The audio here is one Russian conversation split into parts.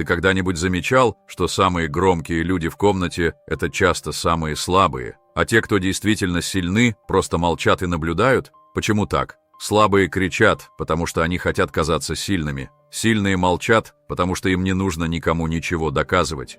Ты когда-нибудь замечал, что самые громкие люди в комнате – это часто самые слабые, а те, кто действительно сильны, просто молчат и наблюдают? Почему так? Слабые кричат, потому что они хотят казаться сильными. Сильные молчат, потому что им не нужно никому ничего доказывать.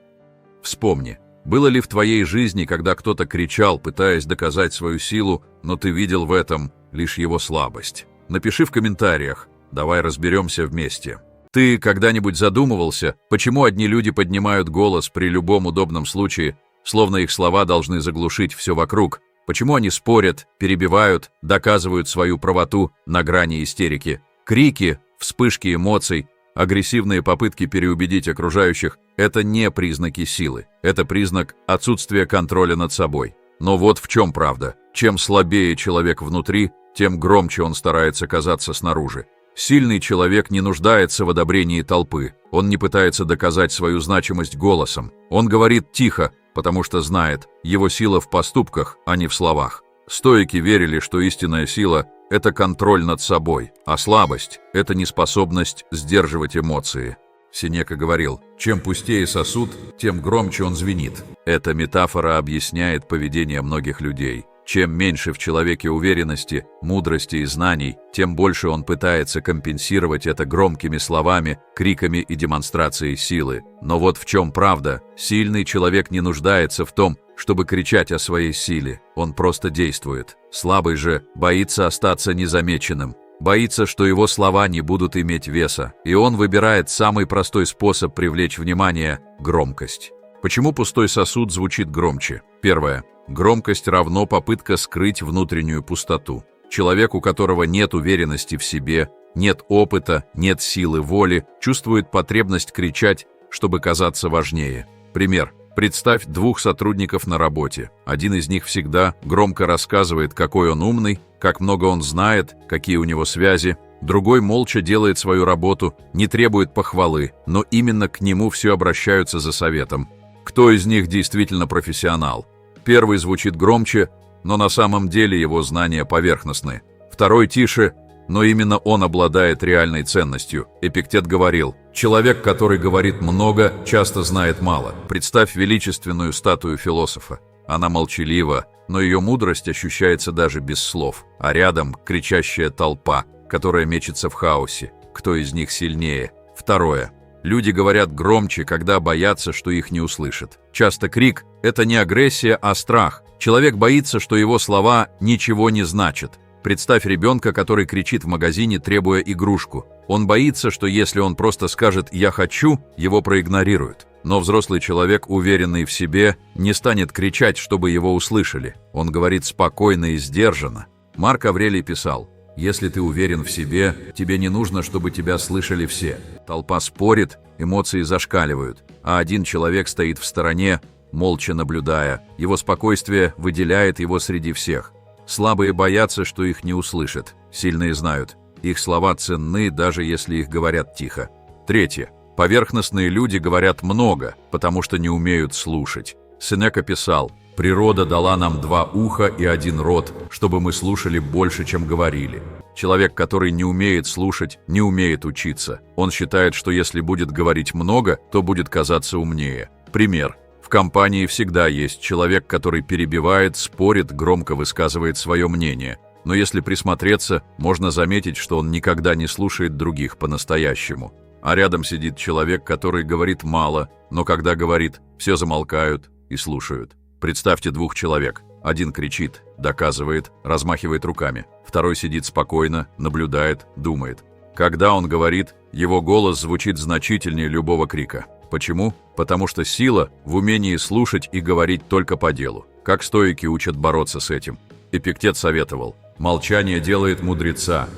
Вспомни, было ли в твоей жизни, когда кто-то кричал, пытаясь доказать свою силу, но ты видел в этом лишь его слабость? Напиши в комментариях, давай разберемся вместе. Ты когда-нибудь задумывался, почему одни люди поднимают голос при любом удобном случае, словно их слова должны заглушить все вокруг? Почему они спорят, перебивают, доказывают свою правоту на грани истерики? Крики, вспышки эмоций, агрессивные попытки переубедить окружающих – это не признаки силы, это признак отсутствия контроля над собой. Но вот в чем правда. Чем слабее человек внутри, тем громче он старается казаться снаружи. Сильный человек не нуждается в одобрении толпы, он не пытается доказать свою значимость голосом. Он говорит тихо, потому что знает, его сила в поступках, а не в словах. Стоики верили, что истинная сила – это контроль над собой, а слабость – это неспособность сдерживать эмоции. Сенека говорил: «Чем пустее сосуд, тем громче он звенит». Эта метафора объясняет поведение многих людей. Чем меньше в человеке уверенности, мудрости и знаний, тем больше он пытается компенсировать это громкими словами, криками и демонстрацией силы. Но вот в чем правда. Сильный человек не нуждается в том, чтобы кричать о своей силе. Он просто действует. Слабый же боится остаться незамеченным. Боится, что его слова не будут иметь веса. И он выбирает самый простой способ привлечь внимание – громкость. Почему пустой сосуд звучит громче? Первое. Громкость равно попытка скрыть внутреннюю пустоту. Человек, у которого нет уверенности в себе, нет опыта, нет силы воли, чувствует потребность кричать, чтобы казаться важнее. Пример. Представь двух сотрудников на работе. Один из них всегда громко рассказывает, какой он умный, как много он знает, какие у него связи. Другой молча делает свою работу, не требует похвалы, но именно к нему все обращаются за советом. Кто из них действительно профессионал? Первый звучит громче, но на самом деле его знания поверхностны. Второй тише, но именно он обладает реальной ценностью. Эпиктет говорил: «Человек, который говорит много, часто знает мало». Представь величественную статую философа. Она молчалива, но ее мудрость ощущается даже без слов. А рядом кричащая толпа, которая мечется в хаосе. Кто из них сильнее? Второе. Люди говорят громче, когда боятся, что их не услышат. Часто крик – это не агрессия, а страх. Человек боится, что его слова ничего не значат. Представь ребенка, который кричит в магазине, требуя игрушку. Он боится, что если он просто скажет «я хочу», его проигнорируют. Но взрослый человек, уверенный в себе, не станет кричать, чтобы его услышали. Он говорит спокойно и сдержанно. Марк Аврелий писал: «Если ты уверен в себе, тебе не нужно, чтобы тебя слышали все». Толпа спорит, эмоции зашкаливают, а один человек стоит в стороне, молча наблюдая. Его спокойствие выделяет его среди всех. Слабые боятся, что их не услышат. Сильные знают, их слова ценны, даже если их говорят тихо. Третье. Поверхностные люди говорят много, потому что не умеют слушать. Сенека писал: «Природа дала нам 2 уха и 1 рот, чтобы мы слушали больше, чем говорили». Человек, который не умеет слушать, не умеет учиться. Он считает, что если будет говорить много, то будет казаться умнее. Пример. В компании всегда есть человек, который перебивает, спорит, громко высказывает свое мнение. Но если присмотреться, можно заметить, что он никогда не слушает других по-настоящему. А рядом сидит человек, который говорит мало, но когда говорит, все замолкают и слушают. Представьте 2 человек. Один кричит, доказывает, размахивает руками. Второй сидит спокойно, наблюдает, думает. Когда он говорит, его голос звучит значительнее любого крика. Почему? Потому что сила в умении слушать и говорить только по делу. Как стоики учат бороться с этим? Эпиктет советовал: «Молчание делает мудреца,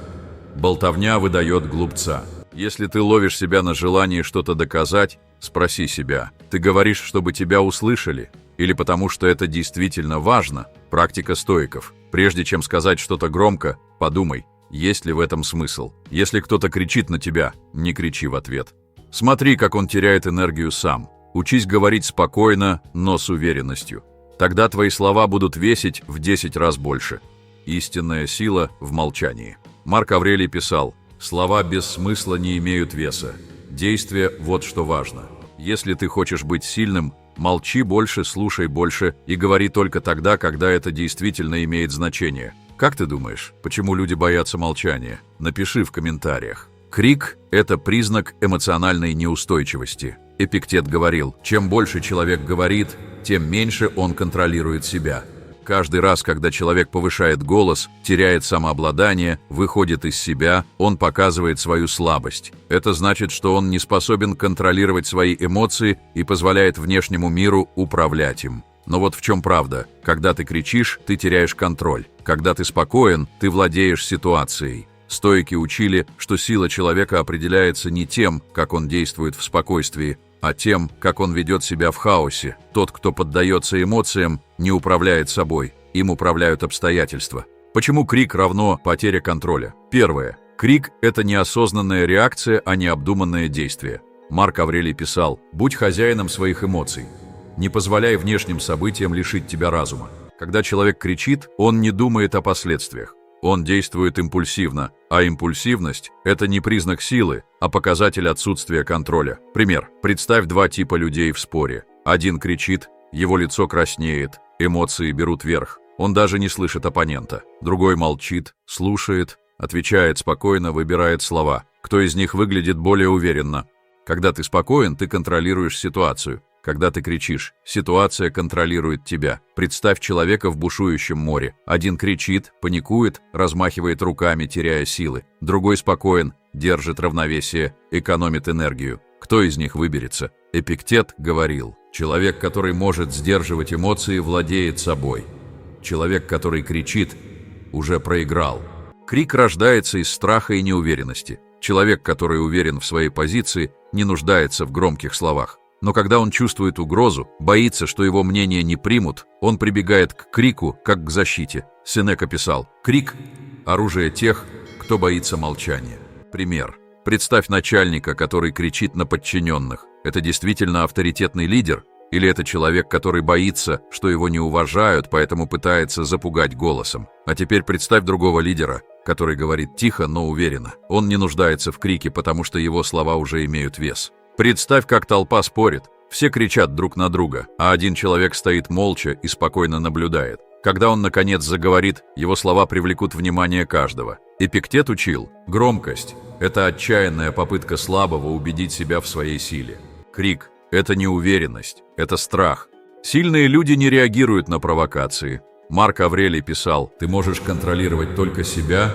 болтовня выдает глупца». Если ты ловишь себя на желании что-то доказать, спроси себя: ты говоришь, чтобы тебя услышали? Или потому что это действительно важно? Практика стоиков. Прежде чем сказать что-то громко, подумай, есть ли в этом смысл. Если кто-то кричит на тебя, не кричи в ответ. Смотри, как он теряет энергию сам. Учись говорить спокойно, но с уверенностью. Тогда твои слова будут весить в 10 раз больше. Истинная сила в молчании. Марк Аврелий писал: «Слова без смысла не имеют веса. Действие – вот что важно. Если ты хочешь быть сильным, молчи больше, слушай больше и говори только тогда, когда это действительно имеет значение. Как ты думаешь, почему люди боятся молчания? Напиши в комментариях. Крик – это признак эмоциональной неустойчивости. Эпиктет говорил, чем больше человек говорит, тем меньше он контролирует себя. Каждый раз, когда человек повышает голос, теряет самообладание, выходит из себя, он показывает свою слабость. Это значит, что он не способен контролировать свои эмоции и позволяет внешнему миру управлять им. Но вот в чем правда. Когда ты кричишь, ты теряешь контроль. Когда ты спокоен, ты владеешь ситуацией. Стоики учили, что сила человека определяется не тем, как он действует в спокойствии, а тем, как он ведет себя в хаосе. Тот, кто поддается эмоциям, не управляет собой, им управляют обстоятельства. Почему крик равно потеря контроля? Первое. Крик – это неосознанная реакция, а не обдуманное действие. Марк Аврелий писал: «Будь хозяином своих эмоций. Не позволяй внешним событиям лишить тебя разума». Когда человек кричит, он не думает о последствиях. Он действует импульсивно, а импульсивность – это не признак силы, а показатель отсутствия контроля. Пример. Представь два типа людей в споре. Один кричит, его лицо краснеет, эмоции берут верх. Он даже не слышит оппонента. Другой молчит, слушает, отвечает спокойно, выбирает слова. Кто из них выглядит более уверенно? Когда ты спокоен, ты контролируешь ситуацию. Когда ты кричишь, ситуация контролирует тебя. Представь человека в бушующем море. Один кричит, паникует, размахивает руками, теряя силы. Другой спокоен, держит равновесие, экономит энергию. Кто из них выберется? Эпиктет говорил: человек, который может сдерживать эмоции, владеет собой. Человек, который кричит, уже проиграл. Крик рождается из страха и неуверенности. Человек, который уверен в своей позиции, не нуждается в громких словах. Но когда он чувствует угрозу, боится, что его мнение не примут, он прибегает к крику, как к защите. Сенека писал: «Крик – оружие тех, кто боится молчания». Пример. Представь начальника, который кричит на подчиненных. Это действительно авторитетный лидер? Или это человек, который боится, что его не уважают, поэтому пытается запугать голосом? А теперь представь другого лидера, который говорит тихо, но уверенно. Он не нуждается в крике, потому что его слова уже имеют вес. Представь, как толпа спорит. Все кричат друг на друга, а один человек стоит молча и спокойно наблюдает. Когда он, наконец, заговорит, его слова привлекут внимание каждого. Эпиктет учил: громкость – это отчаянная попытка слабого убедить себя в своей силе. Крик – это неуверенность, это страх. Сильные люди не реагируют на провокации. Марк Аврелий писал: «Ты можешь контролировать только себя,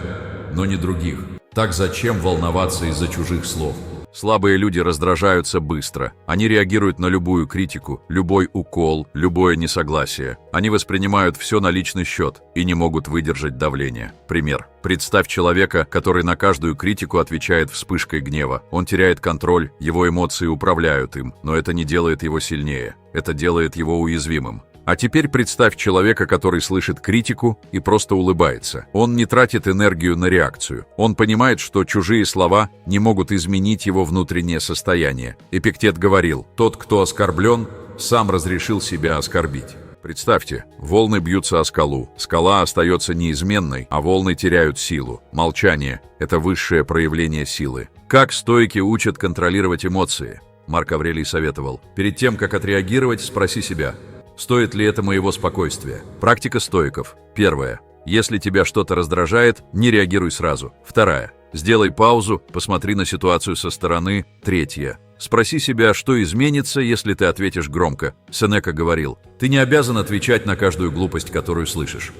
но не других. Так зачем волноваться из-за чужих слов?» Слабые люди раздражаются быстро. Они реагируют на любую критику, любой укол, любое несогласие. Они воспринимают все на личный счет и не могут выдержать давление. Пример. Представь человека, который на каждую критику отвечает вспышкой гнева. Он теряет контроль, его эмоции управляют им, но это не делает его сильнее. Это делает его уязвимым. А теперь представь человека, который слышит критику и просто улыбается. Он не тратит энергию на реакцию. Он понимает, что чужие слова не могут изменить его внутреннее состояние. Эпиктет говорил: «Тот, кто оскорблен, сам разрешил себя оскорбить». Представьте, волны бьются о скалу. Скала остается неизменной, а волны теряют силу. Молчание – это высшее проявление силы. Как стоики учат контролировать эмоции? Марк Аврелий советовал: перед тем, как отреагировать, спроси себя: стоит ли это моего спокойствия? Практика стоиков. Первое. Если тебя что-то раздражает, не реагируй сразу. Вторая. Сделай паузу, посмотри на ситуацию со стороны. Третье. Спроси себя, что изменится, если ты ответишь громко. Сенека говорил: ты не обязан отвечать на каждую глупость, которую слышишь.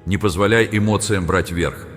Не позволяй эмоциям брать верх.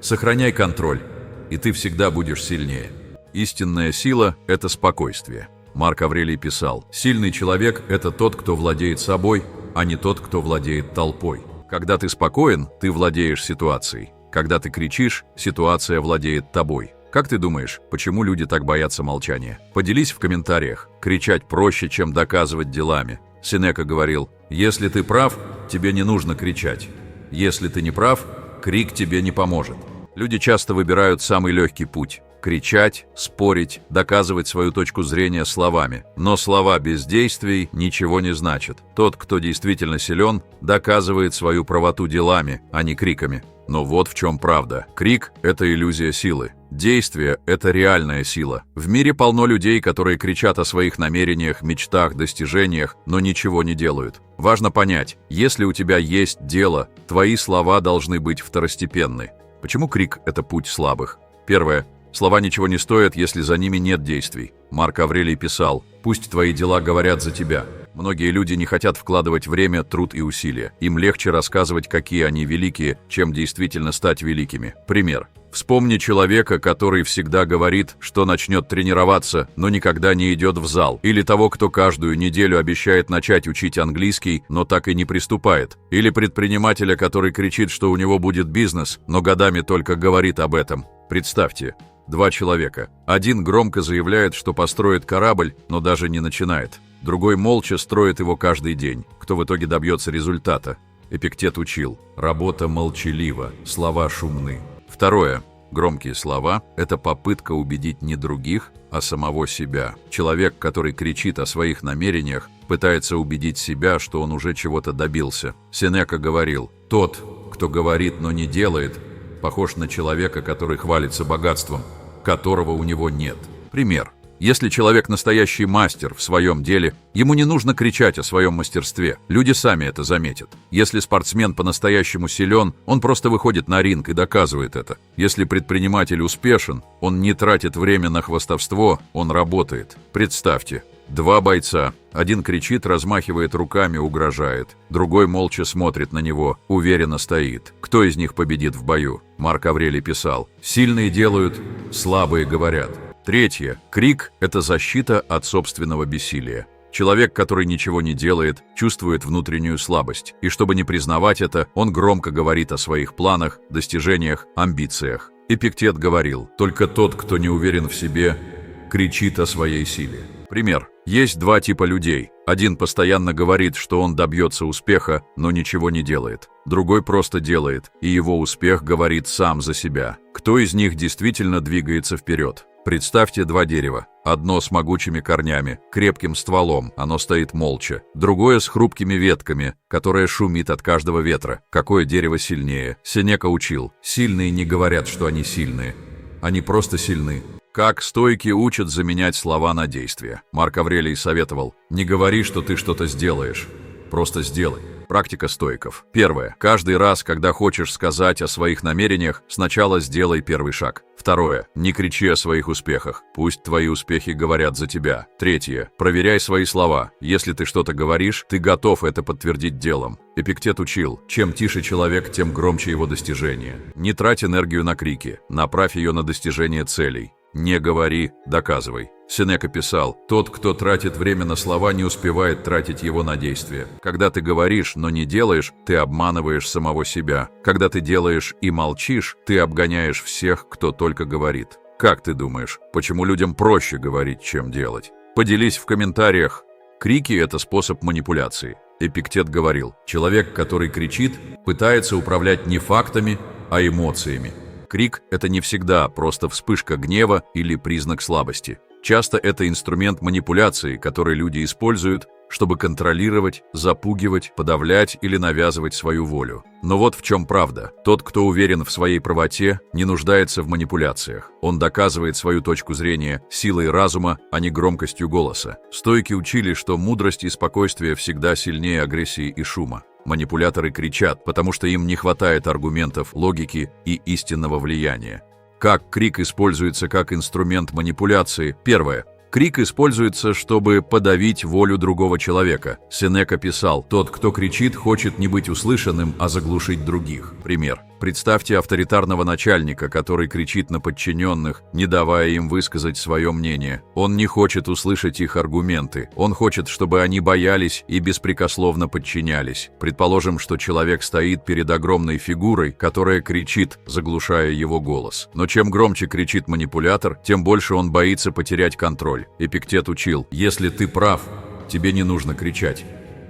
Сохраняй контроль, и ты всегда будешь сильнее. Истинная сила – это спокойствие. Марк Аврелий писал: «Сильный человек – это тот, кто владеет собой, а не тот, кто владеет толпой». Когда ты спокоен, ты владеешь ситуацией. Когда ты кричишь, ситуация владеет тобой. Как ты думаешь, почему люди так боятся молчания? Поделись в комментариях. Кричать проще, чем доказывать делами. Сенека говорил: «Если ты прав, тебе не нужно кричать. Если ты не прав, крик тебе не поможет». Люди часто выбирают самый легкий путь. Кричать, спорить, доказывать свою точку зрения словами. Но слова без действий ничего не значат. Тот, кто действительно силен, доказывает свою правоту делами, а не криками. Но вот в чем правда. Крик – это иллюзия силы. Действие – это реальная сила. В мире полно людей, которые кричат о своих намерениях, мечтах, достижениях, но ничего не делают. Важно понять, если у тебя есть дело, твои слова должны быть второстепенны. Почему крик – это путь слабых? Первое. Слова ничего не стоят, если за ними нет действий. Марк Аврелий писал: «Пусть твои дела говорят за тебя». Многие люди не хотят вкладывать время, труд и усилия. Им легче рассказывать, какие они великие, чем действительно стать великими. Пример. Вспомни человека, который всегда говорит, что начнет тренироваться, но никогда не идет в зал. Или того, кто каждую неделю обещает начать учить английский, но так и не приступает. Или предпринимателя, который кричит, что у него будет бизнес, но годами только говорит об этом. Представьте, два человека. Один громко заявляет, что построит корабль, но даже не начинает. Другой молча строит его каждый день. Кто в итоге добьется результата? Эпиктет учил: работа молчалива, слова шумны. Второе. Громкие слова – это попытка убедить не других, а самого себя. Человек, который кричит о своих намерениях, пытается убедить себя, что он уже чего-то добился. Сенека говорил: «Тот, кто говорит, но не делает, похож на человека, который хвалится богатством, которого у него нет». Пример. Если человек настоящий мастер в своем деле, ему не нужно кричать о своем мастерстве, люди сами это заметят. Если спортсмен по-настоящему силен, он просто выходит на ринг и доказывает это. Если предприниматель успешен, он не тратит время на хвастовство, он работает. Представьте, два бойца. Один кричит, размахивает руками, угрожает. Другой молча смотрит на него, уверенно стоит. Кто из них победит в бою? Марк Аврелий писал: «Сильные делают, слабые говорят». Третье. Крик – это защита от собственного бессилия. Человек, который ничего не делает, чувствует внутреннюю слабость. И чтобы не признавать это, он громко говорит о своих планах, достижениях, амбициях. Эпиктет говорил: «Только тот, кто не уверен в себе, кричит о своей силе». Пример. Есть два типа людей. Один постоянно говорит, что он добьется успеха, но ничего не делает. Другой просто делает, и его успех говорит сам за себя. Кто из них действительно двигается вперед? Представьте два дерева. Одно с могучими корнями, крепким стволом, оно стоит молча. Другое с хрупкими ветками, которое шумит от каждого ветра. Какое дерево сильнее? Сенека учил: «Сильные не говорят, что они сильные. Они просто сильны». Как стойки учат заменять слова на действия. Марк Аврелий советовал: «Не говори, что ты что-то сделаешь. Просто сделай». Практика стоиков. Первое. Каждый раз, когда хочешь сказать о своих намерениях, сначала сделай первый шаг. Второе. Не кричи о своих успехах. Пусть твои успехи говорят за тебя. Третье. Проверяй свои слова. Если ты что-то говоришь, ты готов это подтвердить делом. Эпиктет учил: чем тише человек, тем громче его достижения. Не трать энергию на крики. Направь ее на достижение целей. Не говори, доказывай. Сенека писал: «Тот, кто тратит время на слова, не успевает тратить его на действия». Когда ты говоришь, но не делаешь, ты обманываешь самого себя. Когда ты делаешь и молчишь, ты обгоняешь всех, кто только говорит. Как ты думаешь, почему людям проще говорить, чем делать? Поделись в комментариях. Крики – это способ манипуляции. Эпиктет говорил: «Человек, который кричит, пытается управлять не фактами, а эмоциями». Крик – это не всегда просто вспышка гнева или признак слабости. Часто это инструмент манипуляции, который люди используют, чтобы контролировать, запугивать, подавлять или навязывать свою волю. Но вот в чем правда. Тот, кто уверен в своей правоте, не нуждается в манипуляциях. Он доказывает свою точку зрения силой разума, а не громкостью голоса. Стойки учили, что мудрость и спокойствие всегда сильнее агрессии и шума. Манипуляторы кричат, потому что им не хватает аргументов, логики и истинного влияния. Как крик используется как инструмент манипуляции? Первое. Крик используется, чтобы подавить волю другого человека. Сенека писал: «Тот, кто кричит, хочет не быть услышанным, а заглушить других». Пример. Представьте авторитарного начальника, который кричит на подчиненных, не давая им высказать свое мнение. Он не хочет услышать их аргументы. Он хочет, чтобы они боялись и беспрекословно подчинялись. Предположим, что человек стоит перед огромной фигурой, которая кричит, заглушая его голос. Но чем громче кричит манипулятор, тем больше он боится потерять контроль. Эпиктет учил: «Если ты прав, тебе не нужно кричать.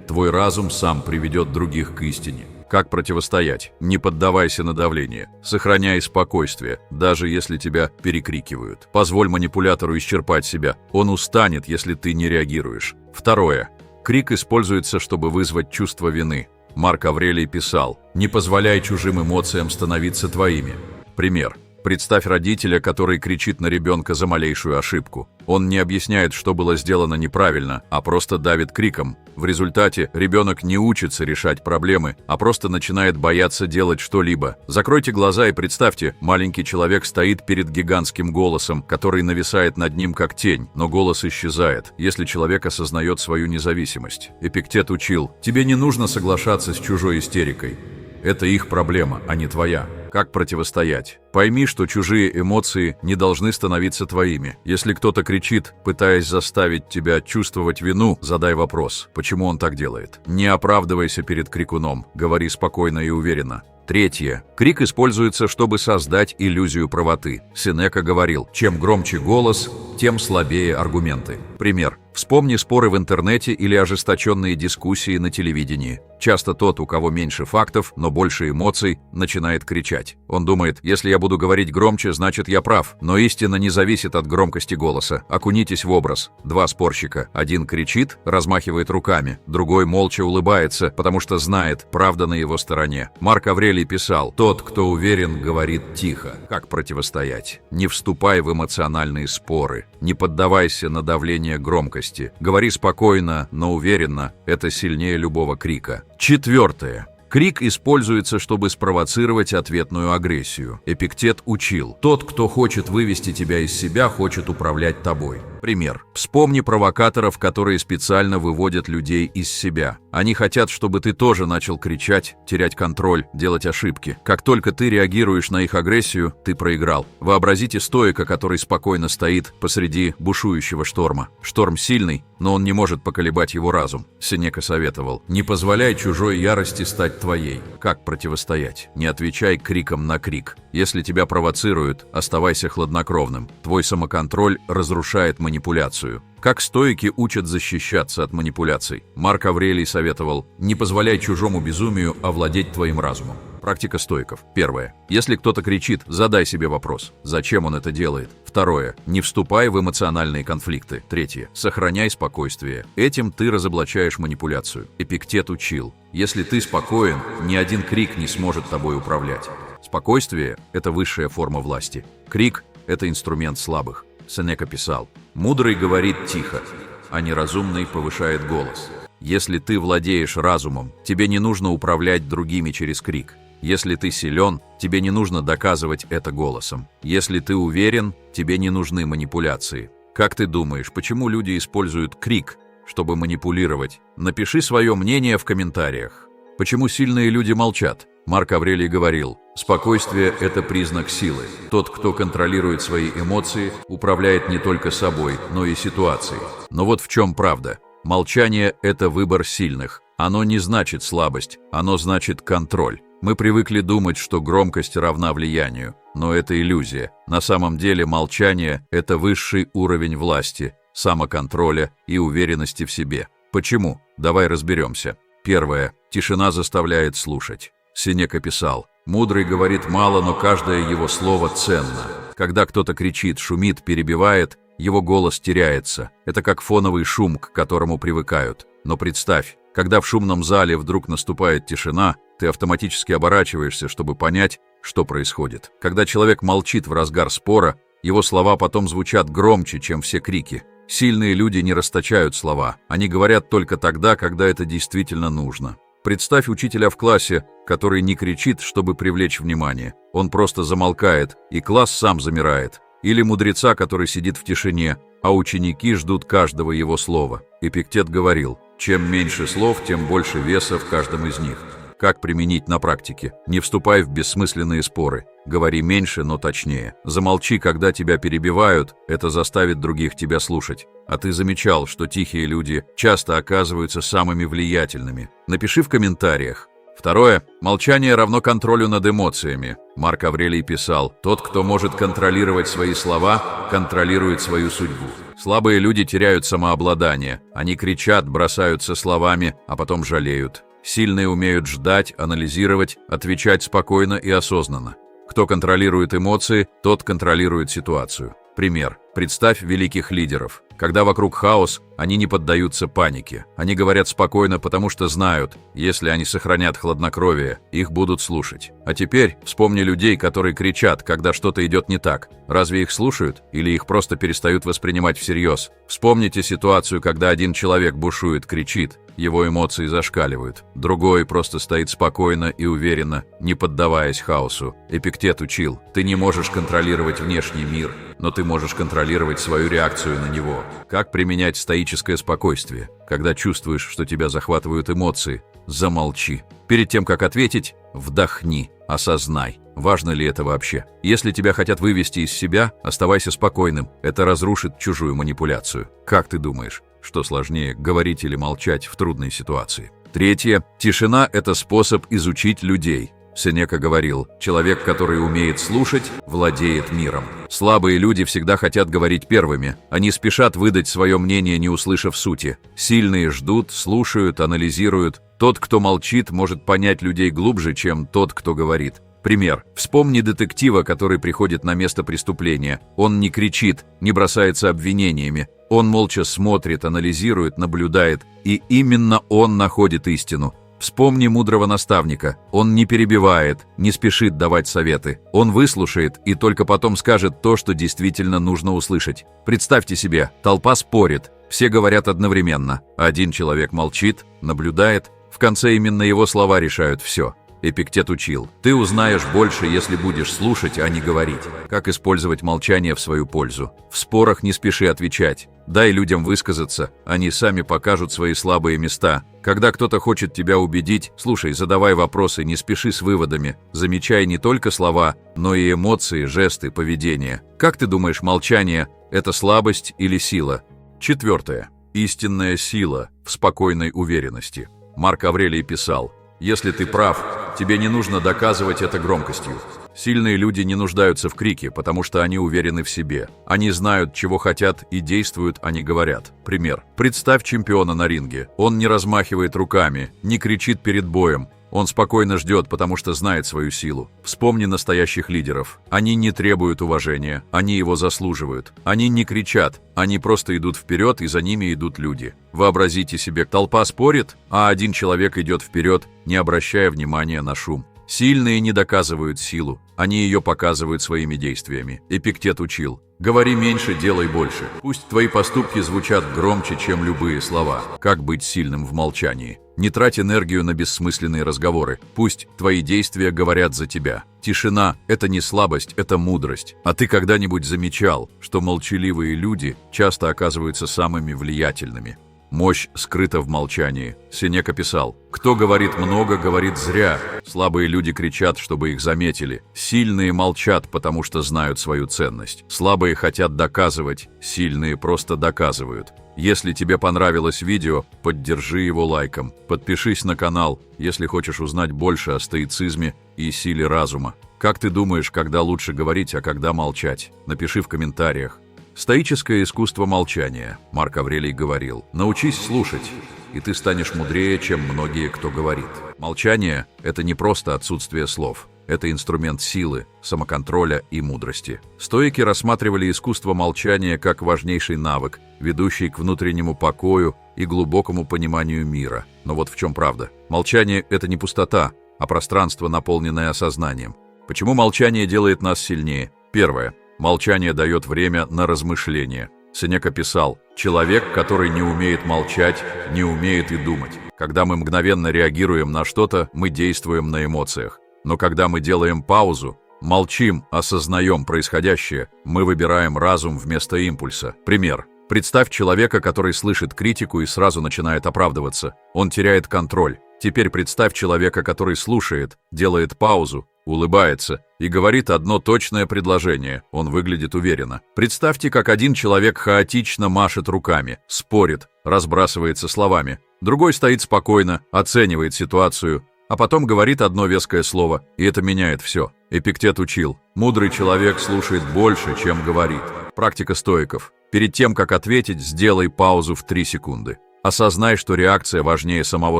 Твой разум сам приведет других к истине». Как противостоять? Не поддавайся на давление. Сохраняй спокойствие, даже если тебя перекрикивают. Позволь манипулятору исчерпать себя. Он устанет, если ты не реагируешь. Второе. Крик используется, чтобы вызвать чувство вины. Марк Аврелий писал: «Не позволяй чужим эмоциям становиться твоими». Пример. Представь родителя, который кричит на ребенка за малейшую ошибку. Он не объясняет, что было сделано неправильно, а просто давит криком. В результате ребенок не учится решать проблемы, а просто начинает бояться делать что-либо. Закройте глаза и представьте, маленький человек стоит перед гигантским голосом, который нависает над ним как тень, но голос исчезает, если человек осознает свою независимость. Эпиктет учил: тебе не нужно соглашаться с чужой истерикой. Это их проблема, а не твоя. Как противостоять? Пойми, что чужие эмоции не должны становиться твоими. Если кто-то кричит, пытаясь заставить тебя чувствовать вину, задай вопрос, почему он так делает. Не оправдывайся перед крикуном, говори спокойно и уверенно. Третье. Крик используется, чтобы создать иллюзию правоты. Сенека говорил: чем громче голос, тем слабее аргументы. Пример. Вспомни споры в интернете или ожесточенные дискуссии на телевидении. Часто тот, у кого меньше фактов, но больше эмоций, начинает кричать. Он думает: если я буду говорить громче, значит я прав. Но истина не зависит от громкости голоса. Окунитесь в образ. Два спорщика. Один кричит, размахивает руками. Другой молча улыбается, потому что знает, правда на его стороне. Марк Аврелий писал: тот, кто уверен, говорит тихо. Как противостоять? Не вступай в эмоциональные споры. Не поддавайся на давление громкости. Говори спокойно, но уверенно. Это сильнее любого крика. Четвертое. Крик используется, чтобы спровоцировать ответную агрессию. Эпиктет учил: тот, кто хочет вывести тебя из себя, хочет управлять тобой. Пример. Вспомни провокаторов, которые специально выводят людей из себя. Они хотят, чтобы ты тоже начал кричать, терять контроль, делать ошибки. Как только ты реагируешь на их агрессию, ты проиграл. Вообразите стоика, который спокойно стоит посреди бушующего шторма. Шторм сильный, но он не может поколебать его разум. Сенека советовал: не позволяй чужой ярости стать твоей. Как противостоять? Не отвечай криком на крик. Если тебя провоцируют, оставайся хладнокровным. Твой самоконтроль разрушает манипуляцию. Как стоики учат защищаться от манипуляций? Марк Аврелий советовал: не позволяй чужому безумию овладеть твоим разумом. Практика стоиков. Первое. Если кто-то кричит, задай себе вопрос: зачем он это делает? Второе. Не вступай в эмоциональные конфликты. Третье. Сохраняй спокойствие. Этим ты разоблачаешь манипуляцию. Эпиктет учил: если ты спокоен, ни один крик не сможет тобой управлять. Спокойствие – это высшая форма власти. Крик – это инструмент слабых. Сенека писал: мудрый говорит тихо, а неразумный повышает голос. Если ты владеешь разумом, тебе не нужно управлять другими через крик. Если ты силен, тебе не нужно доказывать это голосом. Если ты уверен, тебе не нужны манипуляции. Как ты думаешь, почему люди используют крик, чтобы манипулировать? Напиши свое мнение в комментариях. Почему сильные люди молчат? Марк Аврелий говорил: спокойствие – это признак силы. Тот, кто контролирует свои эмоции, управляет не только собой, но и ситуацией. Но вот в чем правда. Молчание – это выбор сильных. Оно не значит слабость, оно значит контроль. Мы привыкли думать, что громкость равна влиянию, но это иллюзия. На самом деле молчание – это высший уровень власти, самоконтроля и уверенности в себе. Почему? Давай разберемся. Первое. Тишина заставляет слушать. Сенека писал: мудрый говорит мало, но каждое его слово ценно. Когда кто-то кричит, шумит, перебивает, его голос теряется. Это как фоновый шум, к которому привыкают. Но представь, когда в шумном зале вдруг наступает тишина, ты автоматически оборачиваешься, чтобы понять, что происходит. Когда человек молчит в разгар спора, его слова потом звучат громче, чем все крики. Сильные люди не расточают слова, они говорят только тогда, когда это действительно нужно. Представь учителя в классе, который не кричит, чтобы привлечь внимание. Он просто замолкает, и класс сам замирает. Или мудреца, который сидит в тишине, а ученики ждут каждого его слова. Эпиктет говорил: чем меньше слов, тем больше веса в каждом из них. Как применить на практике? Не вступай в бессмысленные споры. Говори меньше, но точнее. Замолчи, когда тебя перебивают, это заставит других тебя слушать. А ты замечал, что тихие люди часто оказываются самыми влиятельными? Напиши в комментариях. Второе. Молчание равно контролю над эмоциями. Марк Аврелий писал: тот, кто может контролировать свои слова, контролирует свою судьбу. Слабые люди теряют самообладание. Они кричат, бросаются словами, а потом жалеют. Сильные умеют ждать, анализировать, отвечать спокойно и осознанно. Кто контролирует эмоции, тот контролирует ситуацию. Пример. Представь великих лидеров. Когда вокруг хаос, они не поддаются панике. Они говорят спокойно, потому что знают, если они сохранят хладнокровие, их будут слушать. А теперь вспомни людей, которые кричат, когда что-то идет не так. Разве их слушают? Или их просто перестают воспринимать всерьез? Вспомните ситуацию, когда один человек бушует, кричит. Его эмоции зашкаливают. Другой просто стоит спокойно и уверенно, не поддаваясь хаосу. Эпиктет учил: ты не можешь контролировать внешний мир, но ты можешь контролировать свою реакцию на него. Как применять стоическое спокойствие? Когда чувствуешь, что тебя захватывают эмоции, замолчи. Перед тем, как ответить, вдохни, осознай. Важно ли это вообще? Если тебя хотят вывести из себя, оставайся спокойным. Это разрушит чужую манипуляцию. Как ты думаешь, что сложнее, говорить или молчать в трудной ситуации? Третье. Тишина – это способ изучить людей. Сенека говорил: человек, который умеет слушать, владеет миром. Слабые люди всегда хотят говорить первыми. Они спешат выдать свое мнение, не услышав сути. Сильные ждут, слушают, анализируют. Тот, кто молчит, может понять людей глубже, чем тот, кто говорит. Пример. Вспомни детектива, который приходит на место преступления. Он не кричит, не бросается обвинениями. Он молча смотрит, анализирует, наблюдает. И именно он находит истину. Вспомни мудрого наставника. Он не перебивает, не спешит давать советы. Он выслушает и только потом скажет то, что действительно нужно услышать. Представьте себе, толпа спорит, все говорят одновременно. Один человек молчит, наблюдает. В конце именно его слова решают все. Эпиктет учил: ты узнаешь больше, если будешь слушать, а не говорить. Как использовать молчание в свою пользу? В спорах не спеши отвечать. Дай людям высказаться, они сами покажут свои слабые места. Когда кто-то хочет тебя убедить, слушай, задавай вопросы, не спеши с выводами. Замечай не только слова, но и эмоции, жесты, поведение. Как ты думаешь, молчание – это слабость или сила? Четвертое. Истинная сила в спокойной уверенности. Марк Аврелий писал: если ты прав, тебе не нужно доказывать это громкостью. Сильные люди не нуждаются в крике, потому что они уверены в себе. Они знают, чего хотят, и действуют, а не говорят. Пример. Представь чемпиона на ринге. Он не размахивает руками, не кричит перед боем. Он спокойно ждет, потому что знает свою силу. Вспомни настоящих лидеров. Они не требуют уважения, они его заслуживают. Они не кричат, они просто идут вперед, и за ними идут люди. Вообразите себе, толпа спорит, а один человек идет вперед, не обращая внимания на шум. Сильные не доказывают силу, они ее показывают своими действиями. Эпиктет учил: говори меньше, делай больше. Пусть твои поступки звучат громче, чем любые слова. Как быть сильным в молчании? Не трать энергию на бессмысленные разговоры. Пусть твои действия говорят за тебя. Тишина – это не слабость, это мудрость. А ты когда-нибудь замечал, что молчаливые люди часто оказываются самыми влиятельными? Мощь скрыта в молчании. Сенека писал: кто говорит много, говорит зря. Слабые люди кричат, чтобы их заметили. Сильные молчат, потому что знают свою ценность. Слабые хотят доказывать, сильные просто доказывают. Если тебе понравилось видео, поддержи его лайком. Подпишись на канал, если хочешь узнать больше о стоицизме и силе разума. Как ты думаешь, когда лучше говорить, а когда молчать? Напиши в комментариях. Стоическое искусство молчания. Марк Аврелий говорил: научись слушать, и ты станешь мудрее, чем многие, кто говорит. Молчание – это не просто отсутствие слов. Это инструмент силы, самоконтроля и мудрости. Стоики рассматривали искусство молчания как важнейший навык, ведущий к внутреннему покою и глубокому пониманию мира. Но вот в чем правда. Молчание – это не пустота, а пространство, наполненное осознанием. Почему молчание делает нас сильнее? Первое. Молчание дает время на размышление. Сенека писал: человек, который не умеет молчать, не умеет и думать. Когда мы мгновенно реагируем на что-то, мы действуем на эмоциях. Но когда мы делаем паузу, молчим, осознаем происходящее, мы выбираем разум вместо импульса. Пример. Представь человека, который слышит критику и сразу начинает оправдываться. Он теряет контроль. Теперь представь человека, который слушает, делает паузу, улыбается и говорит одно точное предложение. Он выглядит уверенно. Представьте, как один человек хаотично машет руками, спорит, разбрасывается словами. Другой стоит спокойно, оценивает ситуацию, а потом говорит одно веское слово, и это меняет все. Эпиктет учил: мудрый человек слушает больше, чем говорит. Практика стоиков. Перед тем, как ответить, сделай паузу в 3 секунды. Осознай, что реакция важнее самого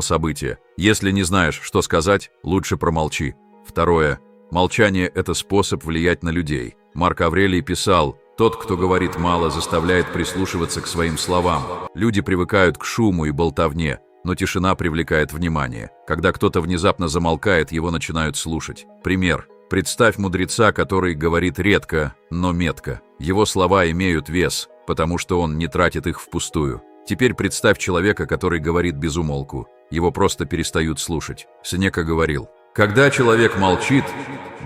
события. Если не знаешь, что сказать, лучше промолчи. Второе. Молчание – это способ влиять на людей. Марк Аврелий писал: Тот, кто говорит мало, заставляет прислушиваться к своим словам. Люди привыкают к шуму и болтовне, но тишина привлекает внимание. Когда кто-то внезапно замолкает, его начинают слушать. Пример. Представь мудреца, который говорит редко, но метко. Его слова имеют вес, потому что он не тратит их впустую. Теперь представь человека, который говорит без умолку. Его просто перестают слушать. Сенека говорил: «Когда человек молчит,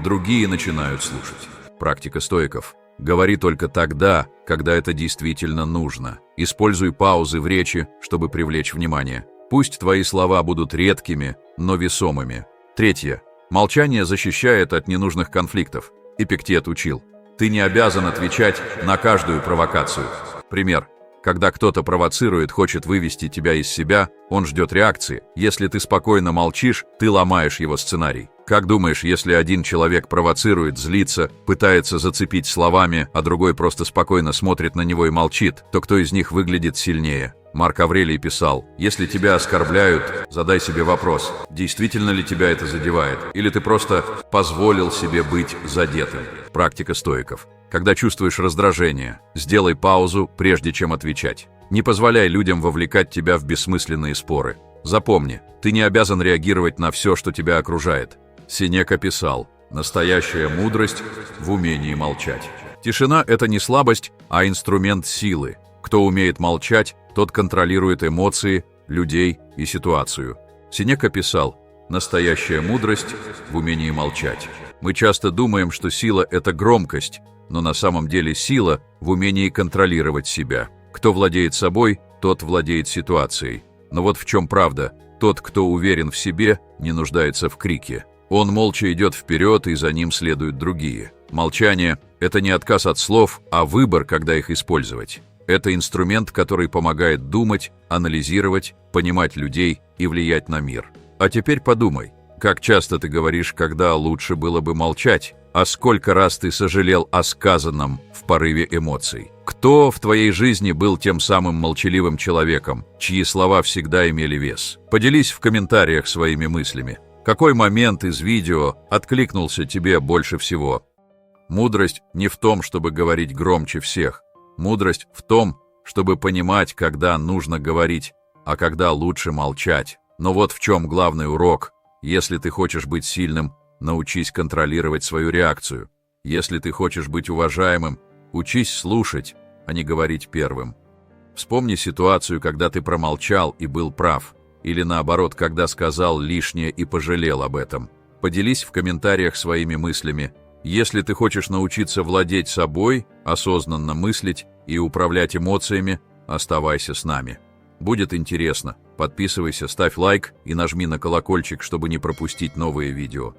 другие начинают слушать». Практика стоиков. Говори только тогда, когда это действительно нужно. Используй паузы в речи, чтобы привлечь внимание. Пусть твои слова будут редкими, но весомыми. Третье. Молчание защищает от ненужных конфликтов. Эпиктет учил: ты не обязан отвечать на каждую провокацию. Пример. Когда кто-то провоцирует, хочет вывести тебя из себя, он ждет реакции. Если ты спокойно молчишь, ты ломаешь его сценарий. Как думаешь, если один человек провоцирует, злится, пытается зацепить словами, а другой просто спокойно смотрит на него и молчит, то кто из них выглядит сильнее? Марк Аврелий писал: «Если тебя оскорбляют, задай себе вопрос, действительно ли тебя это задевает, или ты просто позволил себе быть задетым». Практика стоиков. Когда чувствуешь раздражение, сделай паузу, прежде чем отвечать. Не позволяй людям вовлекать тебя в бессмысленные споры. Запомни, ты не обязан реагировать на все, что тебя окружает. Сенека писал: «Настоящая мудрость в умении молчать». Тишина – это не слабость, а инструмент силы. Кто умеет молчать, тот контролирует эмоции, людей и ситуацию. Сенека писал: «Настоящая мудрость в умении молчать». Мы часто думаем, что сила – это громкость, но на самом деле сила в умении контролировать себя. Кто владеет собой, тот владеет ситуацией. Но вот в чем правда: тот, кто уверен в себе, не нуждается в крике. Он молча идет вперед, и за ним следуют другие. Молчание – это не отказ от слов, а выбор, когда их использовать. Это инструмент, который помогает думать, анализировать, понимать людей и влиять на мир. А теперь подумай, как часто ты говоришь, когда лучше было бы молчать, а сколько раз ты сожалел о сказанном в порыве эмоций? Кто в твоей жизни был тем самым молчаливым человеком, чьи слова всегда имели вес? Поделись в комментариях своими мыслями. Какой момент из видео откликнулся тебе больше всего? Мудрость не в том, чтобы говорить громче всех. Мудрость в том, чтобы понимать, когда нужно говорить, а когда лучше молчать. Но вот в чем главный урок. Если ты хочешь быть сильным, научись контролировать свою реакцию. Если ты хочешь быть уважаемым, учись слушать, а не говорить первым. Вспомни ситуацию, когда ты промолчал и был прав. Или наоборот, когда сказал лишнее и пожалел об этом. Поделись в комментариях своими мыслями. Если ты хочешь научиться владеть собой, осознанно мыслить и управлять эмоциями, оставайся с нами. Будет интересно. Подписывайся, ставь лайк и нажми на колокольчик, чтобы не пропустить новые видео.